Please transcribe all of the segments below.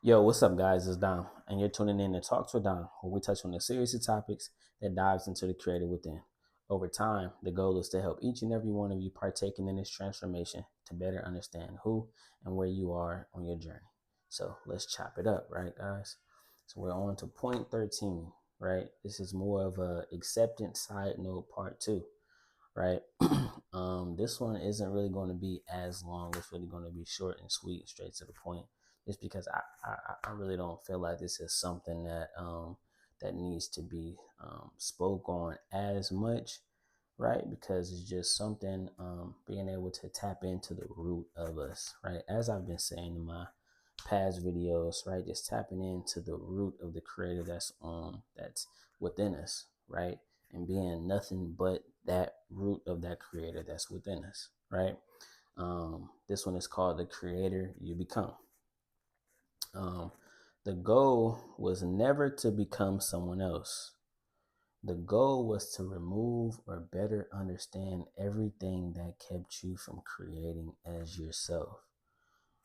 Yo, what's up, guys? It's Dom, and you're tuning in to Talks with Dom, where we touch on the serious topics that dives into the creative within. Over time, the goal is to help each and every one of you partaking in this transformation to better understand who and where you are on your journey. So let's chop it up, right, guys? So we're on to point 13, right? This is more of a acceptance side note part two, right? This one isn't really going to be as long. It's really going to be short and sweet, straight to the point. Just because I really don't feel like this is something that needs to be spoke on as much, right? Because it's just something being able to tap into the root of us, right? As I've been saying in my past videos, right? Just tapping into the root of the creator that's within us, right? And being nothing but that root of that creator that's within us, right? This one is called the creator you become. Um, the goal was never to become someone else. The goal was to remove or better understand everything that kept you from creating as yourself,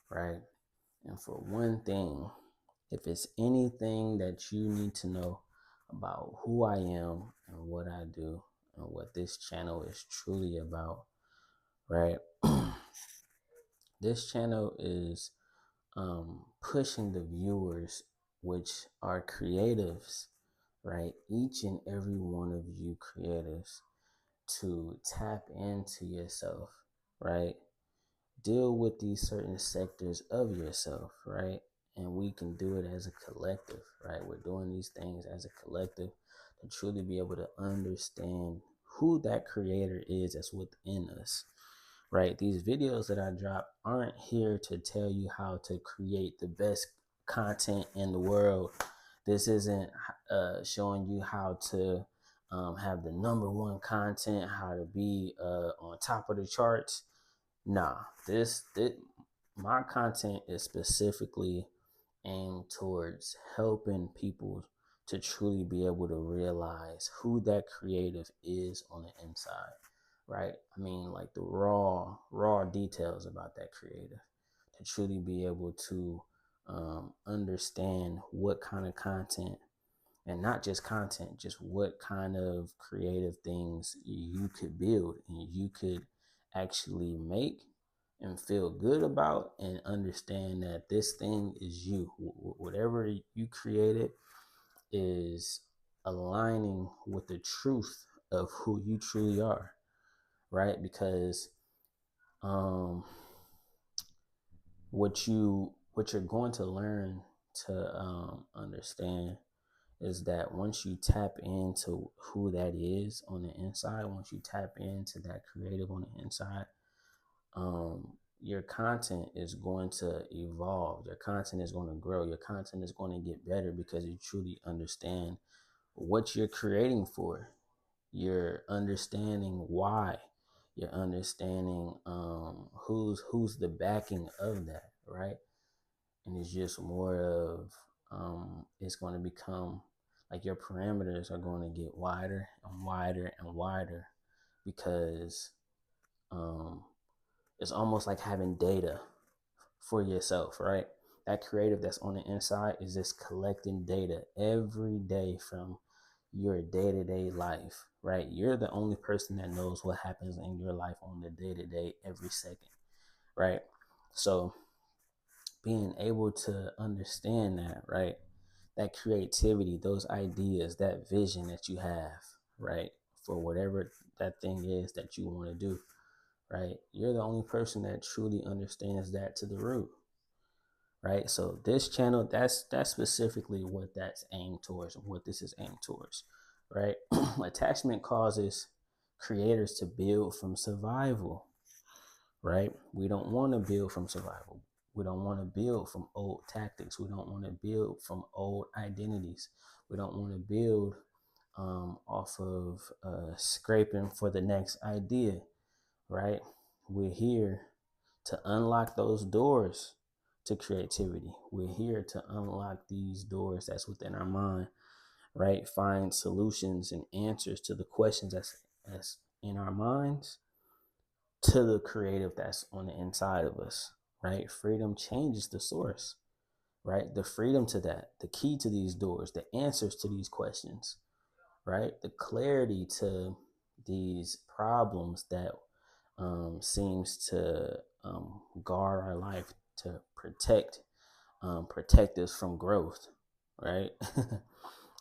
right? And for one thing, if it's anything that you need to know about who I am and what I do and what this channel is truly about, right? This channel is pushing the viewers, which are creatives, right? Each and every one of you creatives to tap into yourself, right? Deal with these certain sectors of yourself, right? And we can do it as a collective, right? We're doing these things as a collective to truly be able to understand who that creator is that's within us, right? These videos that I drop aren't here to tell you how to create the best content in the world. This isn't showing you how to have the number one content, how to be on top of the charts. Nah, this my content is specifically aimed towards helping people to truly be able to realize who that creative is on the inside, right? I mean, like the raw details about that creative to truly be able to understand what kind of content, and not just content, just what kind of creative things you could build and you could actually make and feel good about, and understand that this thing is you. Whatever you created is aligning with the truth of who you truly are, right? Because um, what you're going to learn to understand is that once you tap into who that is on the inside, once you tap into that creative on the inside, your content is going to evolve. Your content is going to grow. Your content is going to get better because you truly understand what you're creating for. You're understanding why. You're understanding who's the backing of that, right? And it's just more of it's going to become like your parameters are going to get wider and wider and wider because um, it's almost like having data for yourself, right? That creative that's on the inside is just collecting data every day from your day-to-day life, right? You're the only person that knows what happens in your life on the day-to-day every second, right? So being able to understand that, right? That creativity, those ideas, that vision that you have, right? For whatever that thing is that you want to do, right? You're the only person that truly understands that to the root, right? So this channel, that's specifically what that's aimed towards and what this is aimed towards, right? Attachment causes creators to build from survival, right? We don't want to build from survival. We don't want to build from old tactics. We don't want to build from old identities. We don't want to build off of scraping for the next idea, right? We're here to unlock those doors to creativity. We're here to unlock these doors that's within our mind, right? Find solutions and answers to the questions that's in our minds, to the creative that's on the inside of us, right? Freedom changes the source, right? The freedom to that, the key to these doors, the answers to these questions, right? The clarity to these problems that seems to guard our life, to protect us from growth, right?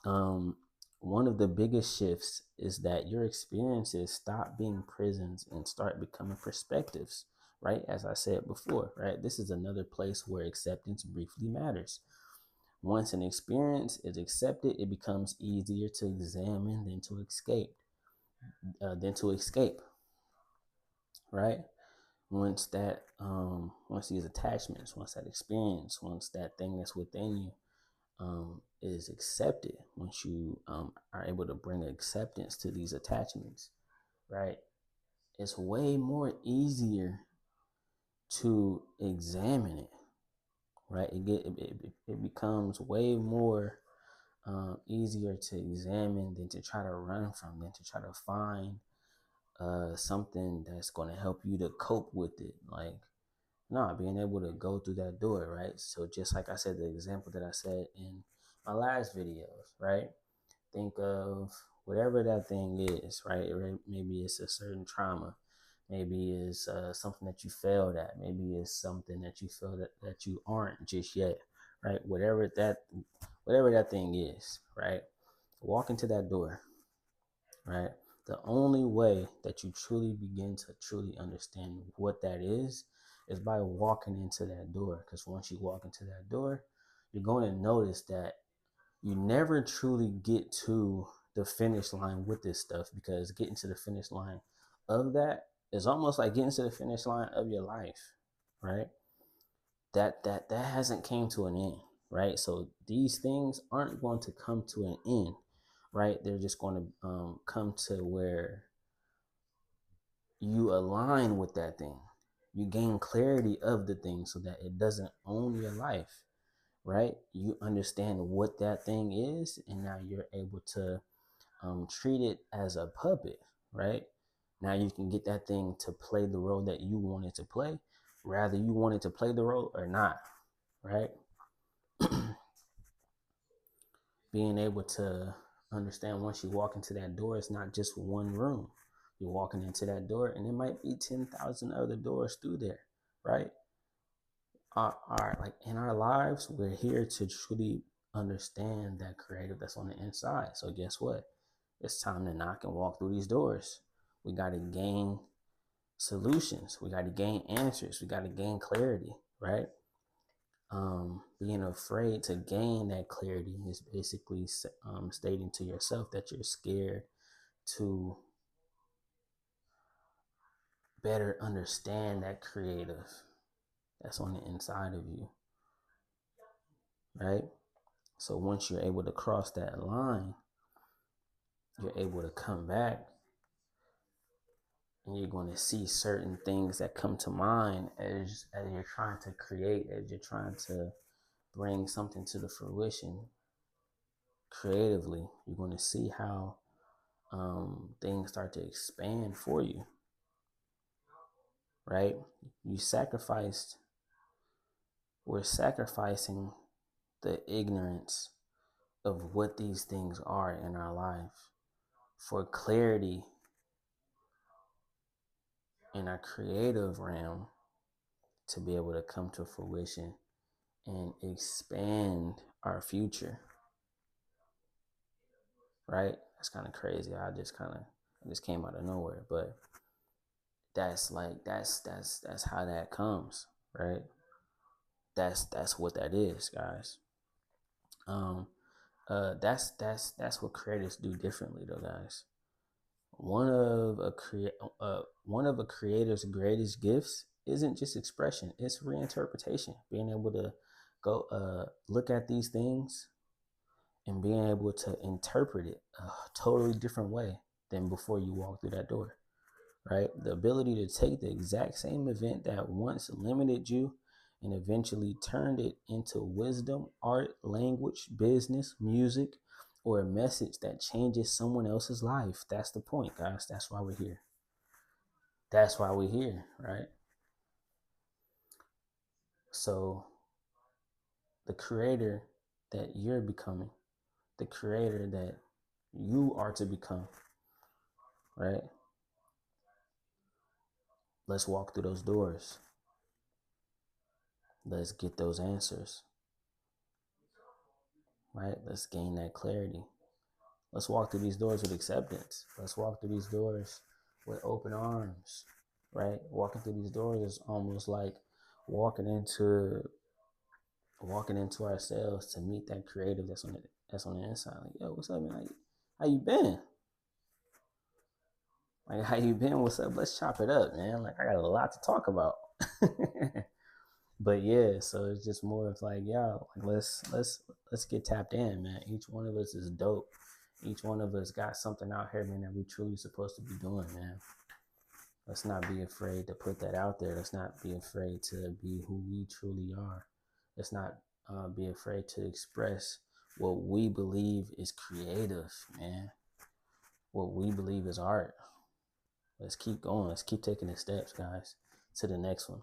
um, One of the biggest shifts is that your experiences stop being prisons and start becoming perspectives, right? As I said before, right? This is another place where acceptance briefly matters. Once an experience is accepted, it becomes easier to examine than to escape, right? Once these attachments, once that experience, once that thing that's within you is accepted, once you are able to bring acceptance to these attachments, right? It's way more easier to examine it, right? It becomes way more easier to examine than to try to run from, than to try to find something that's going to help you to cope with it. Like, no, being able to go through that door, right? So just like I said, the example that I said in my last videos, right? Think of whatever that thing is, right? Maybe it's a certain trauma. Maybe it's something that you failed at. Maybe it's something that you feel that you aren't just yet, right? Whatever that thing is, right? Walk into that door, right? The only way that you truly begin to truly understand what that is by walking into that door. Because once you walk into that door, you're going to notice that you never truly get to the finish line with this stuff, because getting to the finish line of that is almost like getting to the finish line of your life, right? That hasn't came to an end, right? So these things aren't going to come to an end, right? They're just going to come to where you align with that thing. You gain clarity of the thing so that it doesn't own your life, right? You understand what that thing is, and now you're able to treat it as a puppet, right? Now you can get that thing to play the role that you want it to play, rather you want it to play the role or not, right? Being able to understand once you walk into that door, it's not just one room. You're walking into that door, and it might be 10,000 other doors through there, right? Like in our lives, we're here to truly understand that creative that's on the inside. So guess what? It's time to knock and walk through these doors. We got to gain solutions. We got to gain answers. We got to gain clarity, right? Being afraid to gain that clarity is basically stating to yourself that you're scared to better understand that creative that's on the inside of you, right? So once you're able to cross that line, you're able to come back, and you're going to see certain things that come to mind as you're trying to create, as you're trying to bring something to the fruition creatively. You're going to see how things start to expand for you, right? You sacrificed, we're sacrificing the ignorance of what these things are in our life for clarity in our creative realm to be able to come to fruition and expand our future, right? That's kind of crazy. I just came out of nowhere, but that's how that comes, right? That's what that is, guys. Um, that's what creators do differently, though, guys. One of a creator's greatest gifts isn't just expression; it's reinterpretation. Being able to go look at these things and being able to interpret it a totally different way than before you walk through that door, right? The ability to take the exact same event that once limited you and eventually turned it into wisdom, art, language, business, music, or a message that changes someone else's life. That's the point, guys. That's why we're here. That's why we're here, right? So the creator that you're becoming, the creator that you are to become, right? Let's walk through those doors. Let's get those answers, right? Let's gain that clarity. Let's walk through these doors with acceptance. Let's walk through these doors with open arms, right? Walking through these doors is almost like walking into ourselves to meet that creative that's on the inside. Like, yo, what's up, man? How you been? Like, how you been? What's up? Let's chop it up, man. Like, I got a lot to talk about. But yeah, so it's just more of like, yeah, like let's get tapped in, man. Each one of us is dope. Each one of us got something out here, man, that we truly supposed to be doing, man. Let's not be afraid to put that out there. Let's not be afraid to be who we truly are. Let's not be afraid to express what we believe is creative, man. What we believe is art. Let's keep going. Let's keep taking the steps, guys, to the next one.